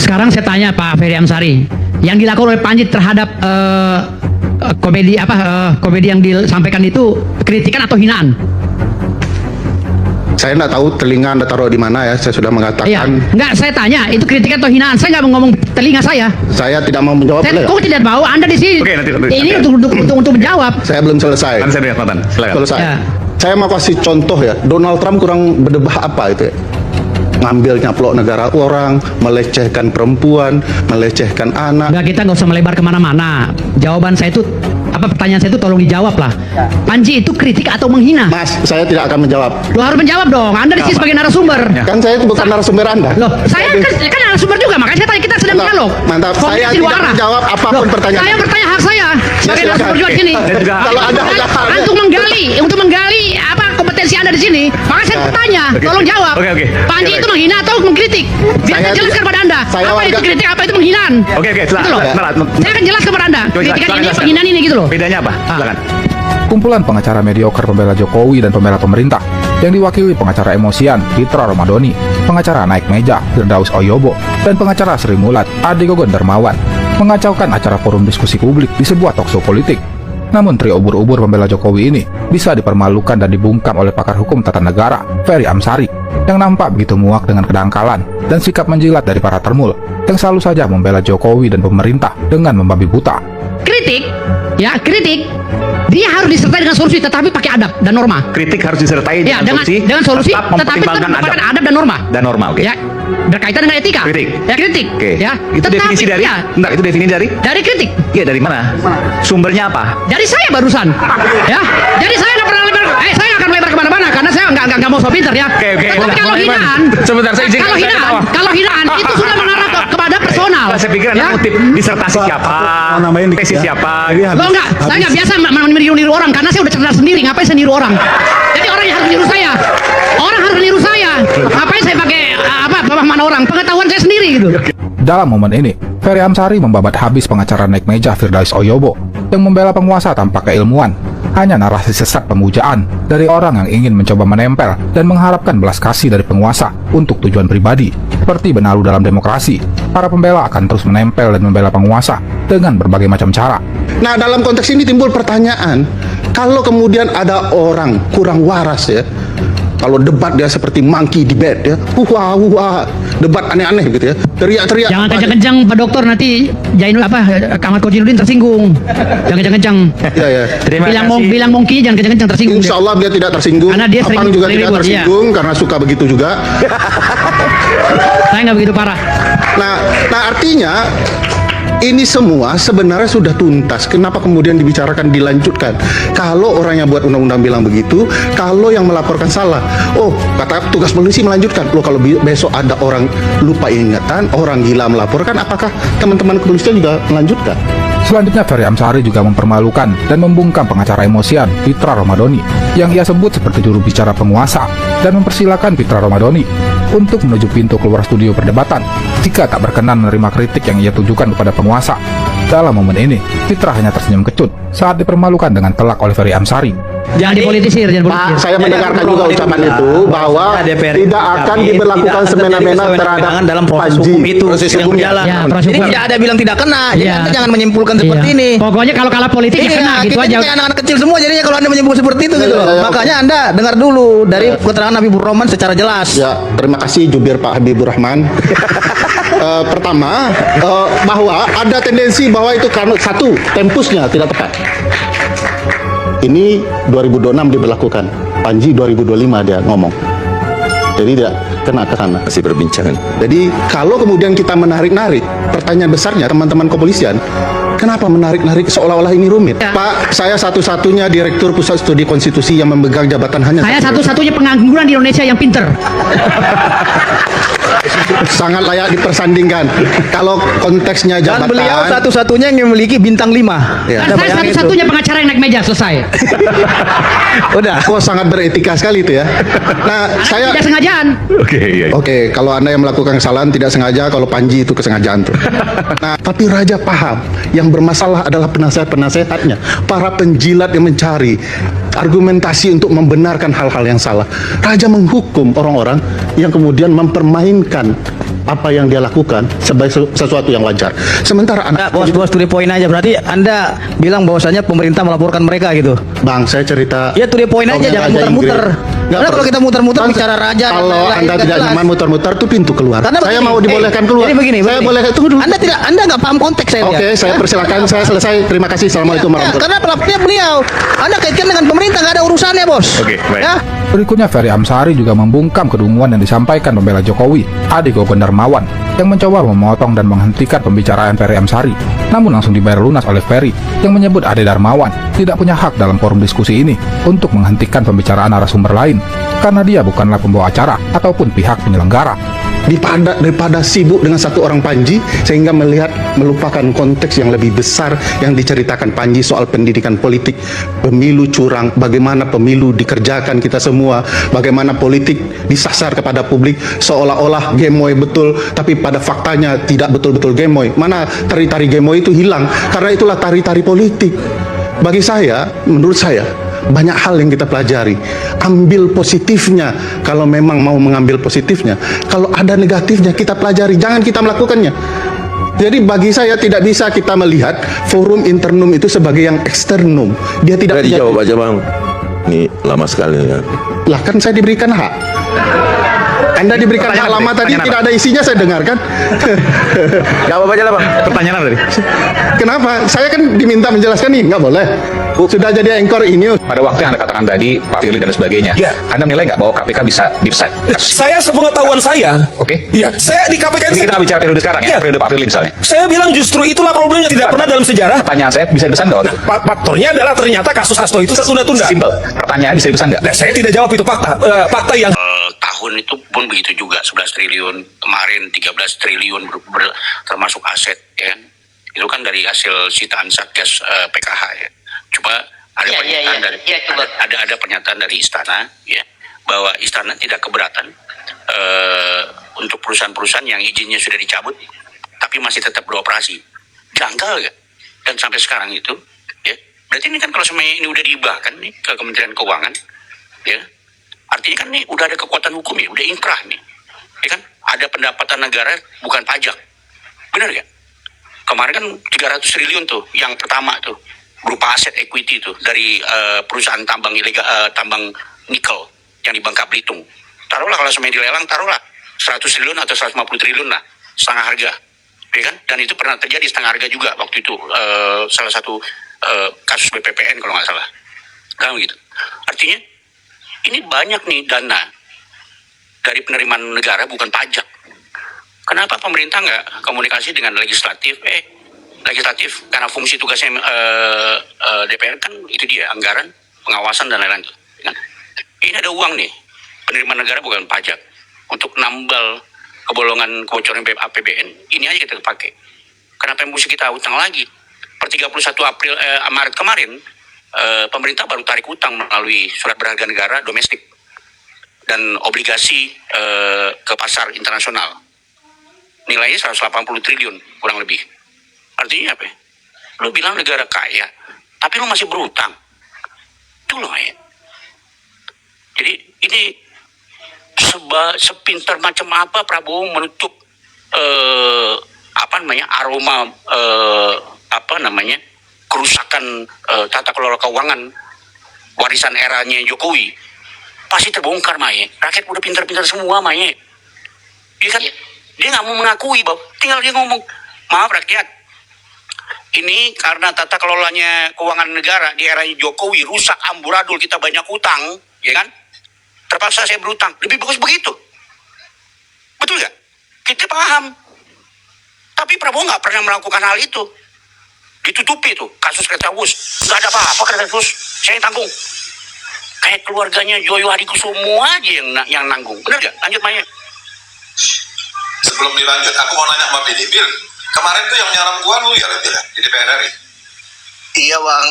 Sekarang saya tanya Pak Ferry Amsari, yang dilakukan oleh Panji terhadap komedi yang disampaikan itu kritikan atau hinaan? Saya nggak tahu telinga Anda taruh di mana ya. Saya sudah mengatakan. Iya. Enggak, saya tanya itu kritikan atau hinaan. Saya nggak mau ngomong telinga saya. Saya tidak mau menjawab. Kok tidak mau? Anda di sini. Oke, nanti. Ini untuk menjawab. Saya belum selesai. Kan saya punya kesempatan. Silakan. Selesai. Ya. Saya mau kasih contoh ya. Donald Trump kurang berdebah apa itu ya? Ngambil nyaplok negara orang, melecehkan perempuan, melecehkan anak. Enggak, kita nggak usah melebar kemana-mana. Jawaban saya itu pertanyaan saya itu tolong dijawab lah. Panji itu kritik atau menghina? Mas, saya tidak akan menjawab. Lo harus menjawab dong. Anda di sini sebagai narasumber. Kan saya itu bukan narasumber Anda. Loh, saya kan narasumber juga, makanya saya tanya, kita sedang dialog. Mantap. Saya Komunikasi tidak dua arah. menjawab apapun pertanyaan. Saya bertanya hak saya sebagai silakan. narasumber juga di sini. Kalau Anda Untuk menggali kompetensi Anda di sini, maka saya bertanya, tolong jawab. Oke. Panji itu menghina atau mengkritik? Biar saya jelaskan kepada Anda. Apa itu kritik, apa itu penghinaan? Oke, Gitu loh. silakan. Saya akan jelaskan kepada Anda. Kritikan ini, penghinaan ini gitu loh. Bedanya apa? Silakan. Kumpulan pengacara mediocre pembela Jokowi dan pembela pemerintah yang diwakili pengacara emosian Fitra Ramadhani, pengacara naik meja Firdaus Oyobo, dan pengacara Sri Mulat Adi Gogon Darmawan mengacaukan acara forum diskusi publik di sebuah talkshow politik. Namun trio ubur-ubur pembela Jokowi ini bisa dipermalukan dan dibungkam oleh pakar hukum tata negara Ferry Amsari yang nampak begitu muak dengan kedangkalan dan sikap menjilat dari para termul yang selalu saja membela Jokowi dan pemerintah dengan membabi buta. Kritik, dia harus disertai dengan solusi, tetapi pakai adab dan norma. Kritik harus disertai Ya, dengan solusi, tetap tetapi mempertimbangkan tetap adab dan norma. Dan norma, oke. Ya, berkaitan dengan etika. Kritik. Ya, kritik. Oke. Ya, Itu tetapi, definisi dari? ya, Bentar, itu definisi dari? dari kritik. Iya, dari mana? Sumbernya apa? Dari saya barusan. Ya, jadi saya nggak pernah lebar. Saya nggak akan melebar kemana-mana karena saya nggak mau so pinter ya. Oke. Tapi kalau hinaan, Sebentar, saya izinkan saya ketawa. kalau hinaan itu sudah mengarah kepada personal. Saya pikir Anda ya. ngutip disertasi siapa, tesis siapa. Lo enggak, saya nggak biasa meniru orang karena saya udah cerdas sendiri. Ngapain saya niru orang? Jadi orang yang harus niru saya. Orang harus niru saya. Ngapain saya pakai pemahaman orang? Pengetahuan saya sendiri gitu. Dalam momen ini, Ferry Amsari membabat habis pengacara naik meja Firdaus Oyobo yang membela penguasa tanpa keilmuan. Hanya narasi sesat pemujaan dari orang yang ingin mencoba menempel dan mengharapkan belas kasih dari penguasa untuk tujuan pribadi. Seperti benalu dalam demokrasi, para pembela akan terus menempel dan membela penguasa dengan berbagai macam cara. Nah, dalam konteks ini timbul pertanyaan, kalau kemudian ada orang kurang waras ya, kalau debat dia seperti monkey debate ya, debat aneh-aneh gitu ya, teriak-teriak. Jangan kencang-kencang Pak Dokter, nanti Ahmad Kojinuddin tersinggung. Jangan kencang-kencang. Ya. Bilang mongki jangan kencang-kencang tersinggung. Insya Allah dia tidak tersinggung. Karena dia Abang juga tidak ribut, tersinggung karena suka begitu juga. Saya nggak begitu parah. Nah artinya ini semua sebenarnya sudah tuntas. Kenapa kemudian dibicarakan, dilanjutkan? Kalau orang yang buat undang-undang bilang begitu, kalau yang melaporkan salah, oh kata tugas polisi melanjutkan. Loh kalau besok ada orang lupa ingatan, orang gila melaporkan, apakah teman-teman kepolisian juga melanjutkan? Selanjutnya, Ferry Amsari juga mempermalukan dan membungkam pengacara emosian Fitra Ramadhani yang ia sebut seperti juru bicara penguasa dan mempersilahkan Fitra Ramadhani untuk menuju pintu keluar studio perdebatan jika tak berkenan menerima kritik yang ia tujukan kepada penguasa. Dalam momen ini, Fitra hanya tersenyum kecut saat dipermalukan dengan telak oleh Ferry Amsari. Jangan dipolitisir, jangan Pak, politisir. saya mendengarkan juga ucapan itu bahwa tidak akan diberlakukan semena-mena terhadap dalam proses Panji. hukum itu Proses yang hukumnya. berjalan. Ya, proses Jadi hukum. tidak ada bilang tidak kena. Jadi Iya. Anda jangan menyimpulkan seperti Iya. ini. Pokoknya kalau kalah politik ya kena gitu kita aja. ini kayak anak-anak kecil semua jadinya kalau Anda menyimpulkan seperti itu gitu loh. Iya. Makanya Anda dengar dulu dari keterangan Habibur Rahman secara jelas. Ya, terima kasih jubir Pak Habibur Rahman. Pertama, bahwa ada tendensi bahwa itu karena satu, tempusnya tidak tepat. Ini 2026 diberlakukan, Panji 2025 dia ngomong. Jadi tidak kena ke sana. Masih perbincangan. Jadi kalau kemudian kita menarik-narik, pertanyaan besarnya teman-teman kepolisian, kenapa menarik-narik seolah-olah ini rumit? Ya. Pak, saya satu-satunya Direktur Pusat Studi Konstitusi yang memegang jabatan hanya Saya satu. satu-satunya pengangguran di Indonesia yang pinter. Sangat layak dipersandingkan. Kalau konteksnya Dan jabatan, beliau satu-satunya yang memiliki bintang 5. Ya. Dan saya satu-satunya pengacara yang naik meja, selesai. Udah. oh sangat beretika sekali itu ya. Nah, saya Tidak sengajaan. Oke, iya. Oke, kalau Anda yang melakukan kesalahan tidak sengaja, kalau Panji itu kesengajaan tuh. Nah, tapi Raja paham yang Yang bermasalah adalah penasehat-penasehatnya, para penjilat yang mencari argumentasi untuk membenarkan hal-hal yang salah. Raja menghukum orang-orang yang kemudian mempermainkan apa yang dia lakukan sebagai sesuatu yang wajar. Sementara Nah, anak bos to the point aja. Berarti Anda bilang bahwasanya pemerintah melaporkan mereka gitu. Bang, saya cerita. Ya to the point aja, jangan Raja muter-muter. Inggris. Nggak Karena perlu. kalau kita muter-muter Bang, bicara raja dan kalau lain-lain, Anda nggak tidak jelas. nyaman muter-muter tuh pintu keluar. Karena Saya begini, mau dibolehkan keluar. Jadi begini, Saya begini. boleh tunggu dulu. Anda nggak paham konteks saya. Oke, saya persilakan. Saya selesai. Terima kasih. Assalamualaikum warahmatullahi Karena pelapornya beliau. Anda kaitkan dengan pemerintah, nggak ada urusannya, bos. Oke, baik. Ya. Berikutnya Ferry Amsari juga membungkam kedunguan yang disampaikan pembela Jokowi, Ade Gogon Darmawan, yang mencoba memotong dan menghentikan pembicaraan Ferry Amsari, namun langsung dibayar lunas oleh Ferry, yang menyebut Ade Darmawan tidak punya hak dalam forum diskusi ini untuk menghentikan pembicaraan narasumber lain, karena dia bukanlah pembawa acara ataupun pihak penyelenggara. daripada sibuk dengan satu orang Panji sehingga melupakan konteks yang lebih besar yang diceritakan Panji soal pendidikan politik, pemilu curang, bagaimana pemilu dikerjakan kita semua, bagaimana politik disasar kepada publik seolah-olah gemoy betul, tapi pada faktanya tidak betul-betul gemoy. Mana tari-tari gemoy itu hilang, karena itulah tari-tari politik. Bagi saya, menurut saya, banyak hal yang kita pelajari. Ambil positifnya kalau memang mau mengambil positifnya. Kalau ada negatifnya kita pelajari, jangan kita melakukannya. Jadi bagi saya tidak bisa kita melihat forum internum itu sebagai yang eksternum. Dia tidak Nggak dijawab aja bang. Ini lama sekali ya. Lah kan saya diberikan hak. Anda diberikan hak lama tadi, tidak ada isinya saya dengarkan. Jawab aja lah bang. Pertanyaan apa tadi? Kenapa? Saya kan diminta menjelaskan nih, nggak boleh. Sudah jadi anchor ini. Pada waktu yang Anda katakan tadi, Pak Firly dan sebagainya, Ya. Anda menilai nggak bahwa KPK bisa defside? Saya sepengetahuan saya. Oke. Iya, saya di KPK Ini kita bicara periode sekarang ya, Iya. periode Pak Firly misalnya. Saya bilang justru itulah problemnya, tidak pernah dalam sejarah. Pertanyaan saya bisa dipesan nggak waktu itu? Faktornya adalah ternyata kasus Hasto itu tertunda-tunda. Simple. Pertanyaan bisa dipesan nggak? Nah, saya tidak jawab itu fakta. Fakta yang Tahun itu pun begitu juga, 11 triliun, kemarin 13 triliun termasuk aset, ya kan? Itu kan dari hasil sitaan Satgas PKH, ya. Coba ada pernyataan dari ada pernyataan dari Istana, ya, bahwa Istana tidak keberatan untuk perusahaan-perusahaan yang izinnya sudah dicabut tapi masih tetap beroperasi. Janggal kan? Dan sampai sekarang itu, ya. Berarti ini kan kalau semuanya ini udah dihibahkan nih ke Kementerian Keuangan, ya. Artinya kan nih udah ada kekuatan hukum ya, udah inkrah nih, ya kan? Ada pendapatan negara bukan pajak, benar gak? Kemarin kan 300 triliun tuh, yang pertama tuh berupa aset equity tuh dari perusahaan tambang ilegal, tambang nikel yang di Bangka Belitung. Taruhlah kalau semuanya dilelang, taruhlah 100 triliun atau 150 triliun lah, setengah harga, ya kan? Dan itu pernah terjadi setengah harga juga waktu itu, salah satu kasus BPPN kalau nggak salah, kan begitu. Artinya ini banyak nih dana dari penerimaan negara bukan pajak. Kenapa pemerintah nggak komunikasi dengan legislatif? Legislatif karena fungsi tugasnya DPR kan itu dia, anggaran, pengawasan dan lain-lain. Ini ada uang nih, penerimaan negara bukan pajak, untuk nambal kebolongan kebocoran APBN. Ini aja kita pakai. Kenapa mesti kita utang lagi? Per 31 Maret kemarin, pemerintah baru tarik utang melalui surat berharga negara domestik dan obligasi ke pasar internasional. Nilainya 180 triliun kurang lebih. Artinya apa? Lu bilang negara kaya, tapi lu masih berutang. Itu loh ya. Jadi ini sepintar macam apa Prabowo menutup aroma kerusakan tata kelola keuangan warisan eranya Jokowi pasti terbongkar, Mae. Rakyat udah pintar-pintar semua, Mae. Dia kan dia nggak mau mengakui, Bob. Tinggal dia ngomong, maaf rakyat, ini karena tata kelolanya keuangan negara di era Jokowi rusak, amburadul, kita banyak utang, ya kan? Terpaksa saya berutang. Lebih bagus begitu. Betul nggak? Kita paham. Tapi Prabowo nggak pernah melakukan hal itu. Ditutupi tuh kasus kereta bus, nggak ada apa-apa kereta bus, saya yang tanggung. Kayak keluarganya Joyo Hadikusumo aja yang nanggung. Bener gak? Lanjut, Maya. Sebelum dilanjut, aku mau nanya sama Billy. Bil, kemarin tuh yang nyaram gua lu ya, Bil, di DPR RI? Iya bang.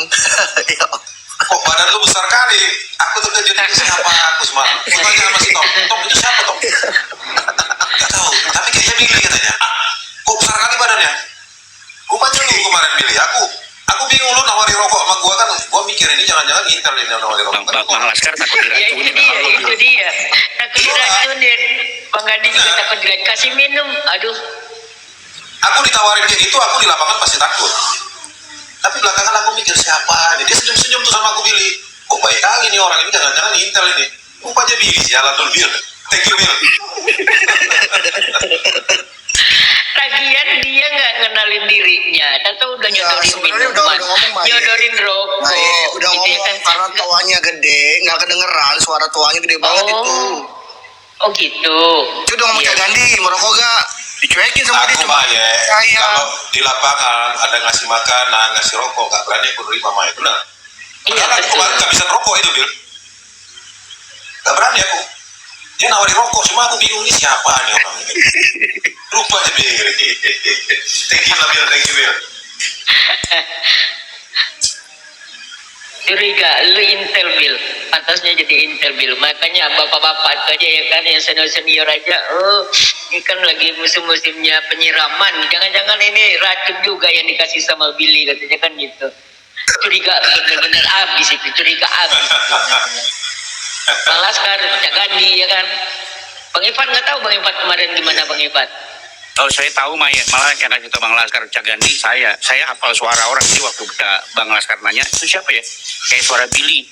Kok badan lu besar kali? Aku terkejut, ini siapa aku semalam? Aku tanya sama si Tom, Tom itu siapa Tom? Gak tahu, tapi kayaknya Billy katanya. Kok besar kali badannya? Gua baca lu kemarin milih aku bingung lu nawari rokok sama gua kan, gua mikir ini jangan-jangan Intel ini yang nawari rokok. Bang Laskar takut Ya diracuni. itu dia. Takut diracunin. Bang Adi juga takut diracunin. Kasih minum. Aduh. Aku ditawarin kayak gitu, aku di lapangan pasti takut. Tapi belakangan aku mikir siapa ini, dia senyum-senyum tuh sama aku, Billy. Kok baik kali nih orang ini, jangan-jangan Intel ini. Rupanya Billy, sialan dulu Bill. Thank you Bill. Lagian dia nggak ngenalin dirinya. Tahu udah nyodorin sebenarnya minuman, udah ngomong, Mai. nyodorin rokok. Nah, udah gitu ya ngomong karena tuanya gede, nggak kedengeran, suara tuanya gede banget itu. Oh gitu. Itu udah ngomong Cak Gandhi, merokok gak? Dicuekin sama dia Aku cuma mah ya, saya. kalau di lapangan ada ngasih makanan, ngasih rokok, gak berani aku nerima Mai, benar. Iya, Padahal aku betul. kemarin gak bisa rokok itu Bill. Gak berani aku. Dia nawari rokok, cuma aku bingung ini siapa nih orang ini. Rupanya Bill. Thank you lah Bill, thank you Bill. Curiga, lu Intel Bill, pantasnya jadi Intel Bill. Makanya bapak-bapak itu aja ya kan, yang senior aja. Oh, ini kan lagi musim-musimnya penyiraman. Jangan-jangan ini racun juga yang dikasih sama Billy, katanya kan gitu. Curiga bener-bener abis itu, curiga abis. Bang Laskar, Cak Gandhi ya kan. Bang Ivan nggak tahu Bang Ivan kemarin gimana Bang Ivan? Oh saya tahu Maya, malah yang kasih tau Bang Laskar Cak Gandhi, saya hafal suara orang. Jadi waktu Bang Laskar nanya itu siapa ya, kayak suara Billy,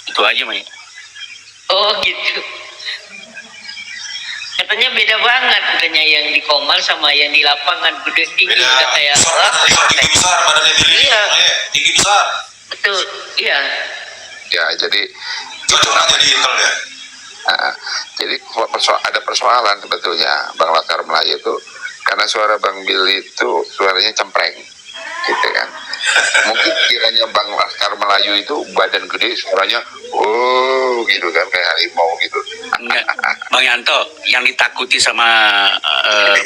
itu aja Maya. Oh gitu. Katanya beda banget, katanya yang di Komal sama yang di lapangan, gede tinggi Beda, kata ya. tinggi besar badannya Billy. Iya. Tinggi besar. Betul, iya. Ya, jadi Cocok nggak jadi Intel ya? jadi ada persoalan sebetulnya Bang Laskar Melayu itu karena suara Bang Billy itu suaranya cempreng gitu kan. Mungkin kiranya Bang Laskar Melayu itu badan gede, suaranya gitu kan, kayak harimau gitu. Enggak, Bang Yanto, yang ditakuti sama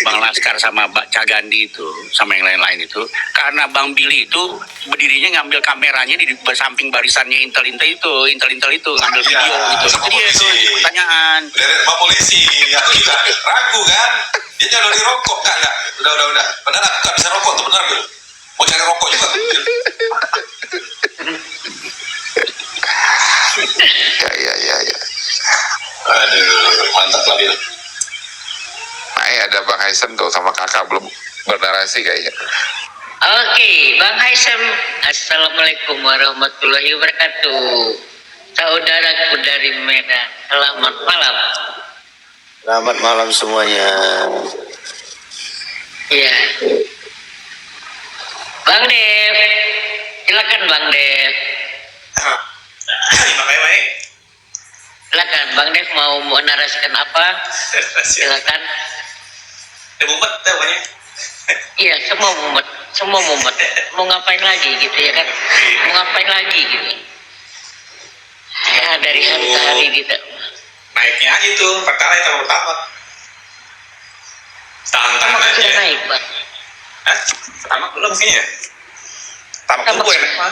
Bang Laskar sama Cak Gandhi itu, sama yang lain-lain itu, karena Bang Billy itu berdirinya ngambil kameranya di samping barisannya Intel itu, ngambil Iya, video gitu. sama Itu dia tuh polisi. pertanyaan. Deret sama polisi, aku juga ragu kan. Dia nyodorin rokok, enggak. Udah. Benar aku nggak bisa rokok tuh, benar Bil. Mau cari rokok juga. Bil. Ya. Aduh, mantap lah Bil. Ada Bang Haisem tuh sama kakak belum bernarasi kayaknya. Oke, Bang Haisem, Assalamualaikum warahmatullahi wabarakatuh. Saudaraku dari Medan, selamat malam. Selamat malam semuanya. Iya. Bang Dev, silakan Bang Dev. Makanya baik. Silakan Bang Dev mau menarasikan apa? Silakan. Mumet banyak. Iya, semua mumet. Mau ngapain lagi gitu ya kan? Mau ngapain lagi gitu? Ya dari hari ke hari gitu. Naiknya aja tuh, perkara yang pertama. Tahan-tahan Sama aja. sudah naik Bang. Hah? Tamak belum kayaknya. Tamak Tamak turbo yang naik. semua.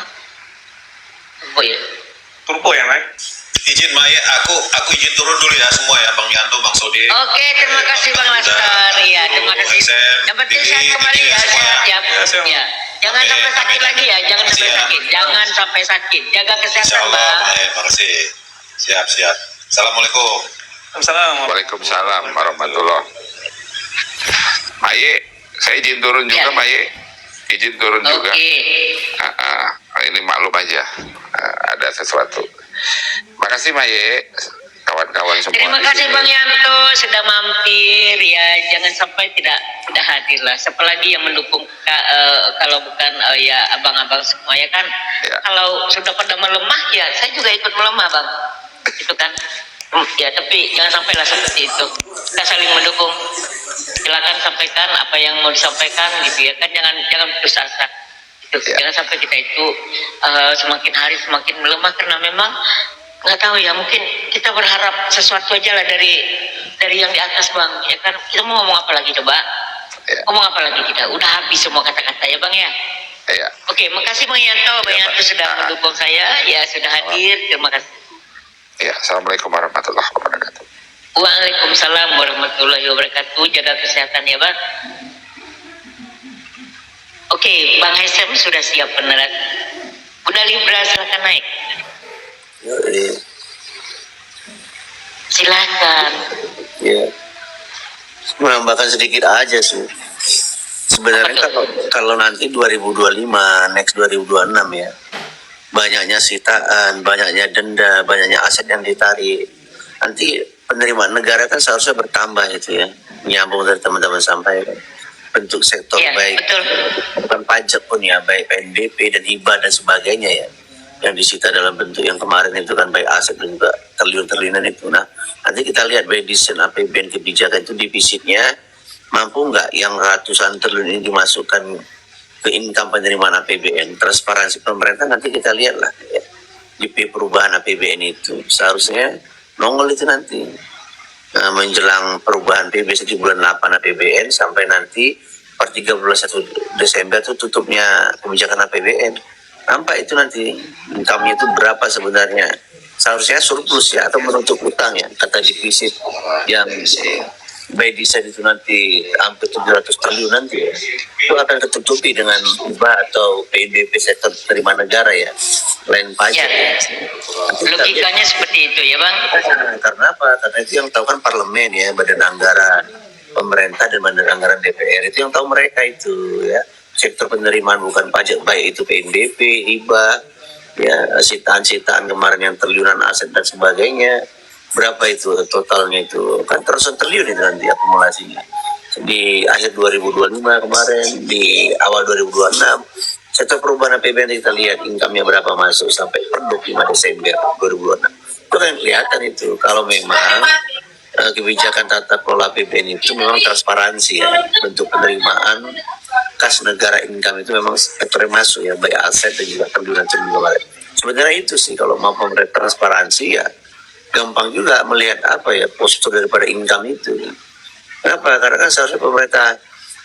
Oh ya. Turbo yang naik. Izin Maya, aku izin turun dulu ya semua ya, Bang Yanto, Bang Sodi. Oke, terima kasih Bang Laskar. Ya, terima kasih. Yang penting sehat kembali ya, sehat ya. Ya. Jangan sampai sakit lagi ya, jangan sampai sakit. Jangan sampai sakit. Jaga kesehatan, Insyaallah, Bang. Maya, makasih. Siap. Assalamualaikum. Assalamualaikum. Waalaikumsalam warahmatullahi. Maye, saya izin turun juga Ya. Maye. Izin turun juga. Oke. Ini maklum aja, ada sesuatu. Makasih Maye, kawan-kawan semua. Terima di kasih sini. Bang Yanto sudah mampir ya. Jangan sampai tidak hadir lah. Siapa lagi yang mendukung kalau bukan ya abang-abang semua ya kan. Ya. Kalau sudah pada melemah ya saya juga ikut melemah Bang. Itu kan. Ya tapi jangan sampailah seperti itu. Kita saling mendukung. Silakan sampaikan apa yang mau disampaikan gitu ya kan. Jangan putus asa. Ya. Jangan sampai kita itu semakin hari semakin melemah karena memang nggak tahu ya, mungkin kita berharap sesuatu aja lah dari yang di atas Bang ya kan. Kita mau ngomong apa lagi coba? Ya. Ngomong apa lagi kita? Udah habis semua kata-kata ya Bang ya. Ya. Oke, makasih Bang Yanto. Bang Yanto sudah mendukung saya ya, sudah hadir. Terima kasih. Ya, assalamualaikum warahmatullahi wabarakatuh. Waalaikumsalam warahmatullahi wabarakatuh. Jaga kesehatan ya Bang. Oke. Oke, Bang Hesem sudah siap beneran. Bunda Libra silakan naik. Silakan. Ya, menambahkan sedikit aja sih. Sebenarnya kalau nanti 2025, next 2026 ya, banyaknya sitaan, banyaknya denda, banyaknya aset yang ditarik. Nanti penerimaan negara kan seharusnya bertambah itu ya. Nyambung dari teman-teman sampaikan. Bentuk sektor baik, bukan pajak pun ya, baik PNBP dan hibah dan sebagainya ya. Yang disita dalam bentuk yang kemarin itu kan baik aset dan juga triliun-triliunan itu. Nah, nanti kita lihat by desain APBN kebijakan itu defisitnya mampu nggak yang ratusan triliun ini dimasukkan ke income penerimaan APBN. Transparansi pemerintah nanti kita lihat lah ya. Di perubahan APBN itu seharusnya nongol itu nanti. Menjelang perubahan PB di bulan 8 APBN sampai nanti per 31 Desember itu tutupnya kebijakan APBN. Nampak itu nanti income-nya itu berapa sebenarnya. Seharusnya surplus ya atau menutup utang ya, kata defisit yang by design itu nanti hampir 700 triliun nanti ya. Itu akan tertutupi dengan hibah atau PNBP sektor penerimaan negara ya, lain pajak. Logikanya seperti itu ya Bang. Karena apa? Karena itu yang tahu kan parlemen ya, badan anggaran pemerintah dan badan anggaran DPR itu yang tahu mereka itu ya. Sektor penerimaan bukan pajak, baik itu PNBP, hibah, ya sitaan-sitaan kemarin yang triliunan aset dan sebagainya. Berapa itu totalnya itu? Kan ratusan triliun itu nanti akumulasinya. Di akhir 2025 kemarin, di awal 2026, sektor perubahan APBN kita lihat income-nya berapa masuk sampai per 25 Desember 2026. Itu kan kelihatan itu. Kalau memang kebijakan tata kelola APBN itu memang transparansi ya, bentuk penerimaan kas negara income itu memang sektor yang masuk ya, baik aset dan juga triliunan-triliunan kemarin. Sebenarnya itu sih kalau mau pemerintah transparansi ya gampang juga melihat apa ya postur daripada income itu. Kenapa? Karena kan seharusnya pemerintah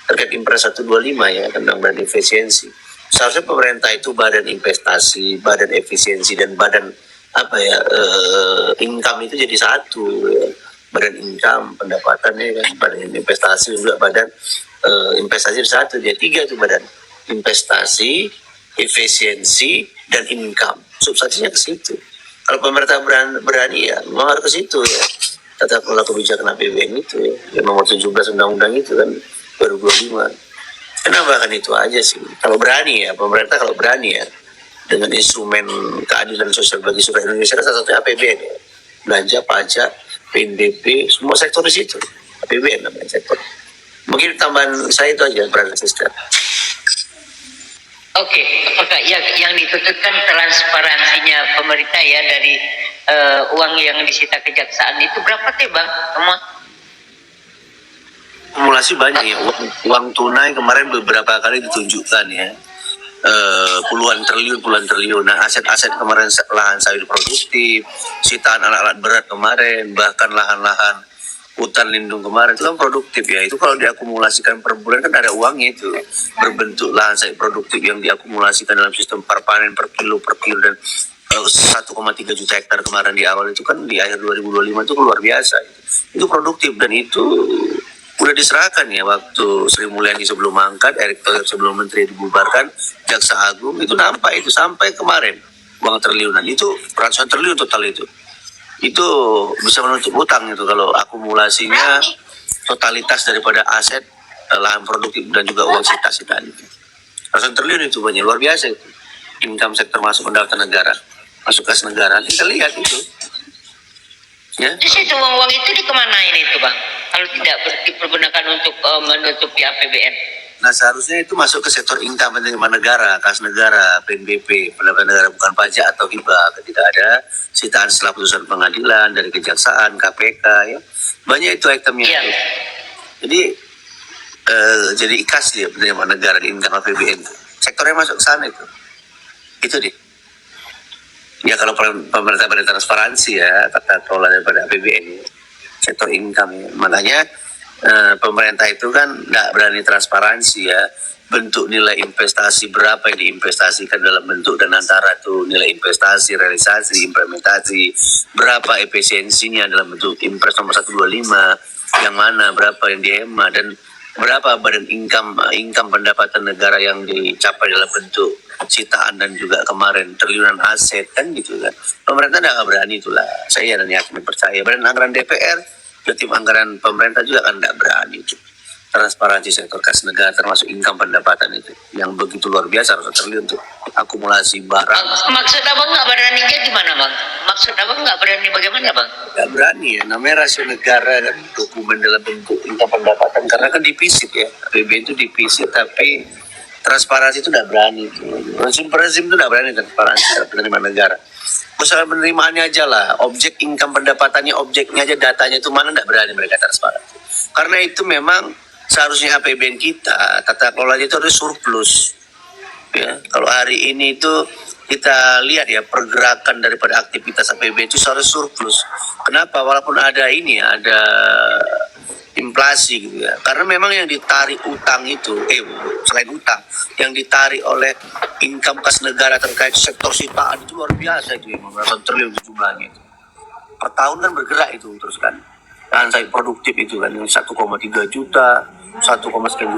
terkait Impres 125 ya tentang badan efisiensi. Seharusnya pemerintah itu badan investasi, badan efisiensi dan badan apa ya income itu jadi satu ya. Badan income pendapatannya kan, badan investasi juga badan investasi satu, dia tiga itu badan investasi, efisiensi dan income. Substansinya ke situ. Kalau pemerintah berani ya memang harus ke situ ya. Tata kelola kebijakan APBN itu ya, nomor 17 undang-undang itu kan 2025. Kenapa kan itu aja sih. Kalau berani ya, pemerintah kalau berani ya dengan instrumen keadilan sosial bagi seluruh Indonesia salah satunya APBN ya. Belanja, pajak, PNBP, semua sektor di situ. APBN namanya sektor. Mungkin tambahan saya itu aja, Francisca. Oke, apakah yang dituntutkan transparansinya pemerintah ya dari uang yang disita kejaksaan itu berapa teh Bang? Semua? Akumulasi banyak ya, uang tunai kemarin beberapa kali ditunjukkan ya. Puluhan triliun. Nah aset-aset kemarin lahan sawit produktif, sitaan alat-alat berat kemarin, bahkan lahan-lahan hutan lindung kemarin itu kan produktif ya. Itu kalau diakumulasikan per bulan kan ada uangnya itu berbentuk lahan sawit produktif yang diakumulasikan dalam sistem per panen per kilo dan 1,3 juta hektar kemarin di awal itu kan di akhir 2025 itu luar biasa. Itu produktif dan itu udah diserahkan ya waktu Sri Mulyani sebelum mangkat, Erick Thohir sebelum menteri dibubarkan, Jaksa Agung itu nampak itu sampai kemarin uang triliunan itu ratusan triliun total itu bisa menutup utang itu kalau akumulasinya totalitas daripada aset lahan produktif dan juga uang sita-sitaan itu ratusan triliun itu banyak luar biasa itu income sektor masuk pendapatan negara masuk kas negara kita lihat itu ya. Terus itu uang itu dikemanain itu Bang? Kalau tidak dipergunakan untuk menutupi APBN? Nah seharusnya itu masuk ke sektor income penerimaan negara, kas negara, PNBP, pendapatan negara bukan pajak atau hibah. Ketika ada sitaan setelah putusan pengadilan dari kejaksaan, KPK, ya banyak itu itemnya. Ya. Jadi ikas dia penerimaan negara di income APBN. Sektornya masuk ke sana itu deh. Ya kalau pemerintah transparansi ya tata kelola daripada APBN sektor income ya. Makanya pemerintah itu kan nggak berani transparansi ya bentuk nilai investasi berapa yang diinvestasikan dalam bentuk dan antara tuh nilai investasi, realisasi, implementasi berapa efisiensinya dalam bentuk Impres nomor 125 yang mana berapa yang dihemat dan berapa badan income pendapatan negara yang dicapai dalam bentuk sitaan dan juga kemarin triliunan aset kan gitu kan. Pemerintah nggak berani itulah. Saya dan yakin percaya. Badan anggaran DPR, tim anggaran pemerintah juga kan nggak berani itu. Transparansi sektor kas negara termasuk income pendapatan itu yang begitu luar biasa, ratusan triliun untuk akumulasi barang. Maksud abang nggak beraninya gimana bang? Maksud abang nggak berani bagaimana bang? Nggak berani ya, namanya rasio negara dan dokumen dalam bentuk income pendapatan karena kan dipisit ya, APBN itu dipisit tapi transparansi itu nggak berani. Rezim itu nggak berani transparansi penerimaan negara. Misalnya penerimaannya aja lah, objek income pendapatannya, objeknya aja, datanya itu mana nggak berani mereka transparansi. Karena itu memang seharusnya APBN kita, tata kelolanya itu harus surplus. Ya, kalau hari ini itu kita lihat ya pergerakan daripada aktivitas APBN itu harus surplus. Kenapa? Walaupun ada ini ya, ada inflasi gitu ya. Karena memang yang ditarik utang itu, selain utang, yang ditarik oleh income kas negara terkait sektor sitaan itu luar biasa itu, ratusan triliun jumlahnya itu. Per tahun kan bergerak itu terus kan. Dan saya produktif itu kan 1,3 juta, 1, sekian juta.